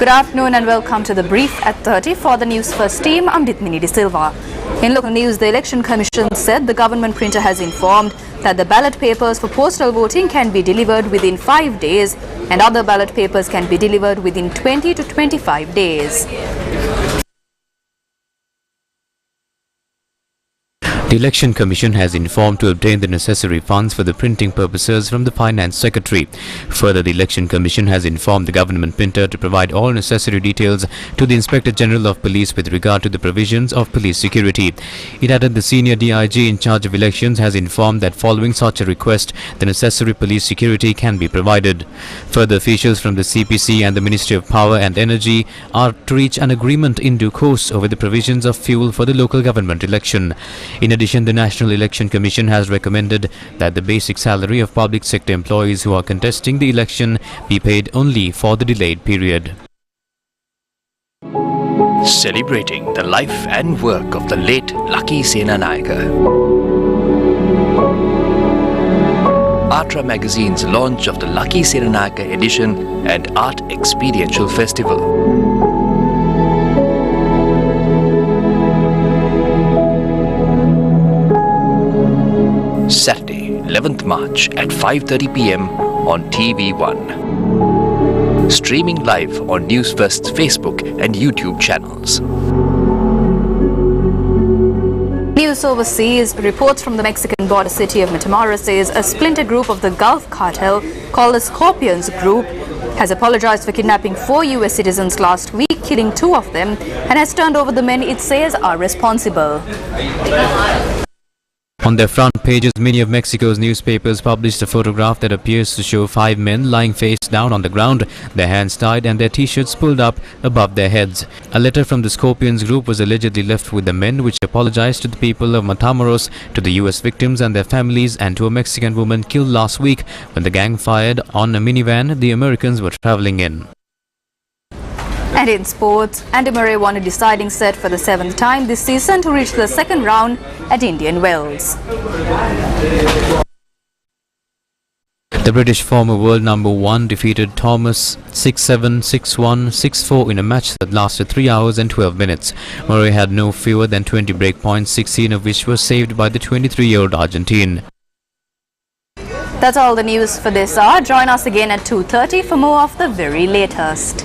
Good afternoon and welcome to the brief at 30 for the News First team. I'm Ditmini De Silva. In local news, the Election Commission said the government printer has informed that the ballot papers for postal voting can be delivered within 5 days and other ballot papers can be delivered within 20 to 25 days. The Election Commission has informed to obtain the necessary funds for the printing purposes from the Finance Secretary. Further, the Election Commission has informed the government printer to provide all necessary details to the Inspector General of Police with regard to the provisions of police security. It added the senior DIG in charge of elections has informed that following such a request, the necessary police security can be provided. Further, officials from the CPC and the Ministry of Power and Energy are to reach an agreement in due course over the provisions of fuel for the local government election. In addition, the National Election Commission has recommended that the basic salary of public sector employees who are contesting the election be paid only for the delayed period. Celebrating the life and work of the late Lucky Senanayaka. Atra Magazine's launch of the Lucky Senanayaka edition and Art Experiential Festival. Saturday, 11th March at 5:30 p.m. on TV1. Streaming live on Newsfirst's Facebook and YouTube channels. News overseas, reports from the Mexican border city of Matamoros says a splinter group of the Gulf cartel called the Scorpions Group has apologized for kidnapping 4 US citizens last week, killing 2 of them, and has turned over the men it says are responsible. On their front pages, many of Mexico's newspapers published a photograph that appears to show 5 men lying face down on the ground, their hands tied and their t-shirts pulled up above their heads. A letter from the Scorpions Group was allegedly left with the men, which apologized to the people of Matamoros, to the US victims and their families, and to a Mexican woman killed last week when the gang fired on a minivan the Americans were traveling in. And in sports, Andy Murray won a deciding set for the 7th time this season to reach the 2nd round at Indian Wells. The British former world number 1 defeated Thomas 6-7, 6-1, 6-4 in a match that lasted 3 hours and 12 minutes. Murray had no fewer than 20 break points, 16 of which were saved by the 23-year-old Argentine. That's all the news for this hour. Join us again at 2:30 for more of the very latest.